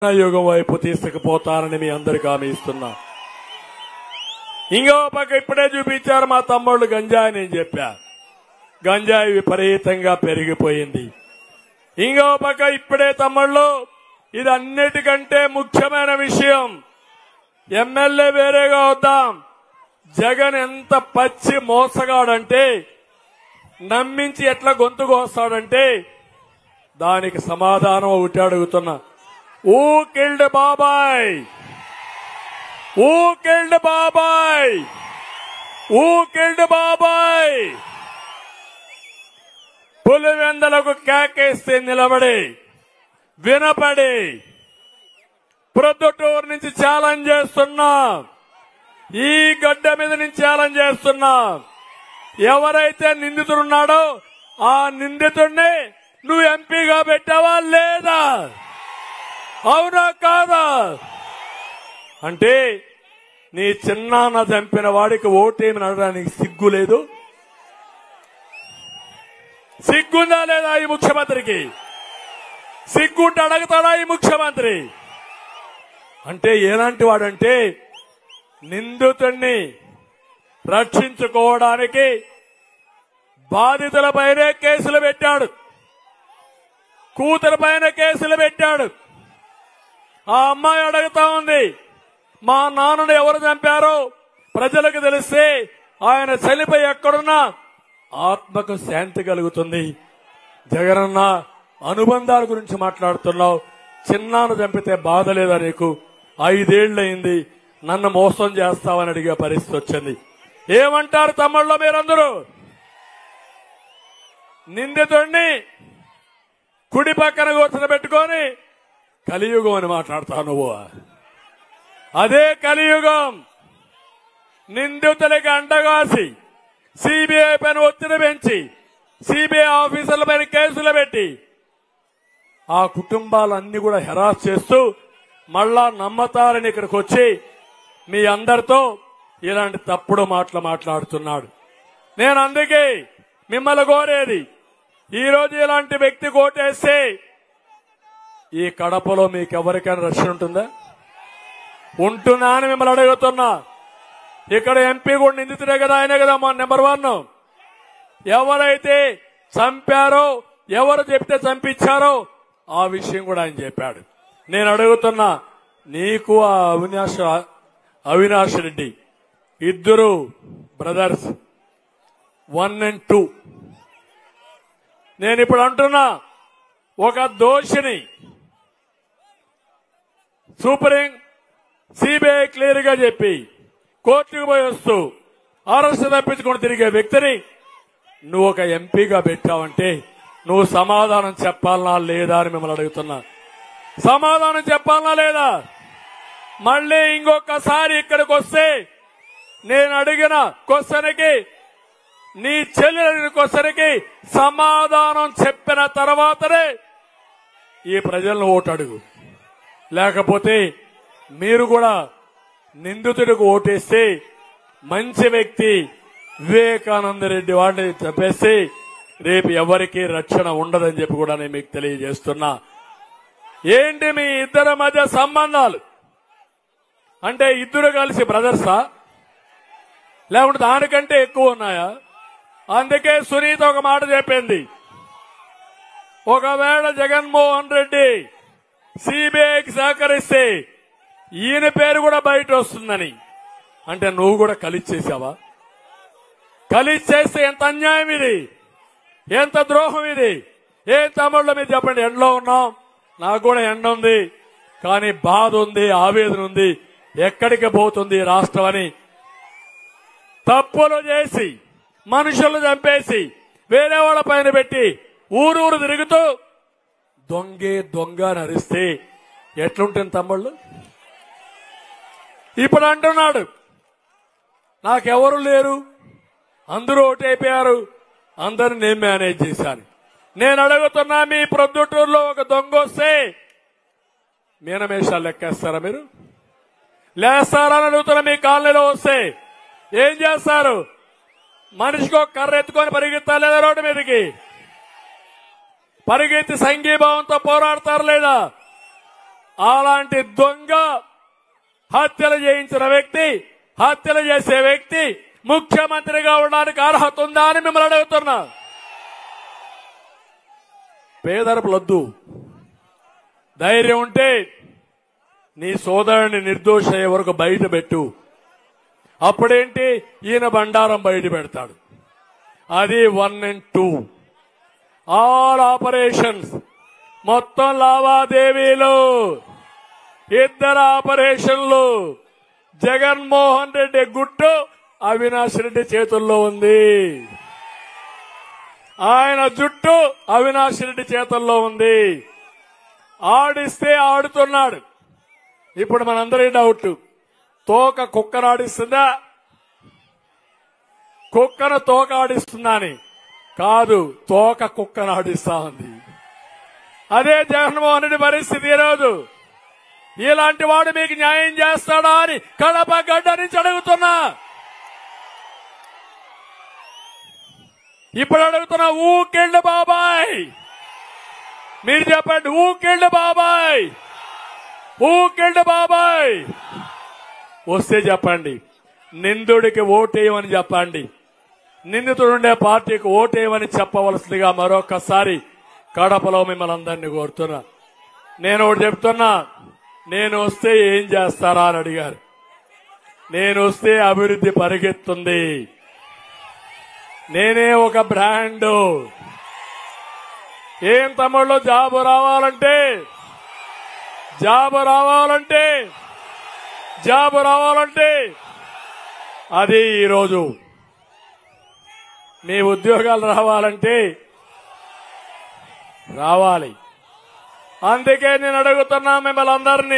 యుగం వైపు తీసుకుపోతానని మీ అందరికీ హామీ ఇస్తున్నా. ఇంకో పక్క ఇప్పుడే చూపించారు మా తమ్ముళ్ళు గంజాయి. నేను చెప్పా గంజాయి విపరీతంగా పెరిగిపోయింది. ఇంకో పక్క ఇప్పుడే తమ్ముళ్ళు ఇది అన్నిటికంటే ముఖ్యమైన విషయం. ఎమ్మెల్యే వేరేగా వద్దాం. జగన్ ఎంత పచ్చి మోసగాడంటే నమ్మించి ఎట్లా గొంతు కోస్తాడంటే దానికి సమాధానం ఒకటి అడుగుతున్నా. Who killed Babai? Who killed Babai? Who killed Babai? పులివెందలకు కేకేస్తే నిలబడి వినపడి ప్రొద్దుటూరు నుంచి ఛాలెంజ్ చేస్తున్నా. ఈ గడ్డ మీద నుంచి ఛాలెంజ్ చేస్తున్నా. ఎవరైతే నిందితుడున్నాడో ఆ నిందితుడిని నువ్వు ఎంపీగా పెట్టావా లేదా? అవునా కాదా? అంటే నీ చిన్నాన్న చంపిన వాడికి ఓటేమి నడడానికి సిగ్గు లేదు? సిగ్గుందా లేదా ఈ ముఖ్యమంత్రికి? సిగ్గుంటే అడగతాడా ఈ ముఖ్యమంత్రి? అంటే ఎలాంటి వాడంటే నిందితుడిని రక్షించుకోవడానికి బాధితులపైనే కేసులు పెట్టాడు, కూతురు పైన కేసులు పెట్టాడు. ఆ అమ్మాయి అడుగుతా ఉంది, మా నాన్నను ఎవరు చంపారో ప్రజలకు తెలిస్తే ఆయన చనిపోయి ఎక్కడున్నా ఆత్మకు శాంతి కలుగుతుంది. జగనన్న అనుబంధాల గురించి మాట్లాడుతున్నావు. చిన్నాను చంపితే బాధ లేదా నీకు? 5 ఏళ్లయింది నన్ను మోసం చేస్తావని అడిగే పరిస్థితి వచ్చింది. ఏమంటారు తమ్ముళ్ళు మీరందరూ? నిందితుడిని కుడి పక్కన కూర్చోబెట్టుకొని కలియుగం అని మాట్లాడతావు నువ్వు. అదే కలియుగం. నిందితులకి అండగాసి సిబిఐ పైన ఒత్తిడి పెంచి సిబిఐ ఆఫీసర్ల పైన కేసులు పెట్టి ఆ కుటుంబాలన్నీ కూడా హెరాస్ చేస్తూ మళ్ళా నమ్మతారని ఇక్కడికి వచ్చి మీ అందరితో ఇలాంటి తప్పుడు మాటలు మాట్లాడుతున్నాడు. నేను అందుకే మిమ్మల్ని కోరేది, ఈ రోజు ఇలాంటి వ్యక్తి కోటేస్తే ఈ కడపలో మీకు ఎవరికైనా రక్షణ ఉంటుందా? ఉంటుందా అని మిమ్మల్ని అడుగుతున్నా. ఇక్కడ ఎంపీ కూడా నిందితుడే కదా, ఆయనే కదా మా నెంబర్ 1. ఎవరైతే చంపారో, ఎవరు చెప్తే చంపించారో ఆ విషయం కూడా ఆయన చెప్పాడు. నేను అడుగుతున్నా, నీకు ఆ అవినాష్ రెడ్డి ఇద్దరు బ్రదర్స్ 1 and 2. నేను ఇప్పుడు అంటున్నా, ఒక దోషిని సుప్రీం సిబిఐ క్లియర్ గా చెప్పి కోర్టుకు పోయి వస్తూ అరెస్ట్ తప్పించుకొని తిరిగే వ్యక్తిని నువ్వు ఒక ఎంపీగా పెట్టావంటే నువ్వు సమాధానం చెప్పాలనా లేదా అని మిమ్మల్ని అడుగుతున్నా. సమాధానం చెప్పాలనా లేదా? మళ్ళీ ఇంకొకసారి ఇక్కడికి వస్తే నేను అడిగిన క్వశ్చన్కి, నీ చెల్లి అడిగిన క్వశ్చన్కి సమాధానం చెప్పిన తర్వాతనే ఈ ప్రజలను ఓటు అడుగు. లేకపోతే మీరు కూడా నిందితుడికి ఓటేస్తే మంచి వ్యక్తి వివేకానంద రెడ్డి వాడిని చెప్పేసి రేపు ఎవరికీ రక్షణ ఉండదని చెప్పి కూడా నేను మీకు తెలియజేస్తున్నా. ఏంటి మీ ఇద్దరి మధ్య సంబంధాలు? అంటే ఇద్దరు కలిసి బ్రదర్సా, లేకుంటే దానికంటే ఎక్కువ ఉన్నాయా? అందుకే సునీత ఒక మాట చెప్పింది, ఒకవేళ జగన్మోహన్ రెడ్డి సిబిఐకి సహకరిస్తే ఈయన పేరు కూడా బయట వస్తుందని. అంటే నువ్వు కూడా కలిసి చేశావా? కలిసి చేస్తే ఎంత అన్యాయం ఇది, ఎంత ద్రోహం ఇది. ఏం తమ్ముళ్ళు మీరు చెప్పండి. ఎండలో ఉన్నాం, నాకు కూడా ఎండ ఉంది, కానీ బాధ ఉంది, ఆవేదన ఉంది. ఎక్కడికి పోతుంది రాష్ట్రం అని తప్పులు చేసి మనుషులు చంపేసి వేరే వాళ్ళ పైన పెట్టి ఊరూరు తిరుగుతూ దొంగే దొంగ అని అరిస్తే ఎట్లుంటుంది తమ్ముళ్ళు? ఇప్పుడు అంటున్నాడు నాకెవరు లేరు, అందరూ ఓటైపోయారు, అందరిని నేను మేనేజ్ చేశాను. నేను అడుగుతున్నా, మీ ప్రొద్దుటూరులో ఒక దొంగ వస్తే మీనమేషాలు లెక్కేస్తారా? మీరు లేస్తారా అని అడుగుతున్నా. మీ కాలనీలో వస్తే ఏం చేస్తారు? మనిషికి ఒక కర్ర ఎత్తుకొని పరిగెత్తాలి లేదా రోడ్డు మీదకి? పరిగెత్తి సంఘీభావంతో పోరాడతారు లేదా? అలాంటి దొంగ హత్యలు చేయించిన వ్యక్తి, హత్యలు చేసే వ్యక్తి ముఖ్యమంత్రిగా ఉండడానికి అర్హత ఉందా అని మిమ్మల్ని అడుగుతున్నా. పేదరపులొద్దు, ధైర్యం ఉంటే నీ సోదరుని నిర్దోష అయ్యే వరకు బయట పెట్టు. అప్పుడేంటి, ఈయన బండారం బయట పెడతాడు. అది 1 and 2 ఆల్ ఆపరేషన్స్, మొత్తం లావాదేవీలు, 2 ఆపరేషన్లు. జగన్మోహన్ రెడ్డి గుట్టు అవినాష్ రెడ్డి చేతుల్లో ఉంది. ఆయన జుట్టు అవినాష్ రెడ్డి చేతుల్లో ఉంది. ఆడిస్తే ఆడుతున్నాడు. ఇప్పుడు మనందరి డౌట్, తోక కుక్కను ఆడిస్తుందా, కుక్కను తోక ఆడిస్తుందా అని? కాదు, తోక కుక్కను ఆడిస్తా ఉంది. అదే జగన్మోహన్ రెడ్డి పరిస్థితి. ఈరోజు ఇలాంటి వాడు మీకు న్యాయం చేస్తాడా అని కడప గడ్డ నుంచి అడుగుతున్నా. ఇప్పుడు అడుగుతున్నా, ఊకెళ్ళి బాబాయ్, మీరు చెప్పండి, ఊకెళ్ళి బాబాయ్, ఊకెళ్ళి బాబాయ్ వస్తే చెప్పండి. నిందుడికి ఓటేయమని చెప్పండి. నిందితుడుండే పార్టీకి ఓటేయమని చెప్పవలసిందిగా మరొకసారి కడపలో మిమ్మల్ని అందరినీ కోరుతున్నా. నేను ఒకటి చెప్తున్నా, నేను వస్తే ఏం చేస్తారా అని అడిగారు. నేను వస్తే అభివృద్ధి పరిగెత్తుంది. నేనే ఒక బ్రాండు. ఏం తమ్ముళ్ళు, జాబు రావాలంటే అది ఈరోజు. మీ ఉద్యోగాలు రావాలంటే రావాలి. అందుకే నేను అడుగుతున్నా మిమ్మల్ని అందరినీ.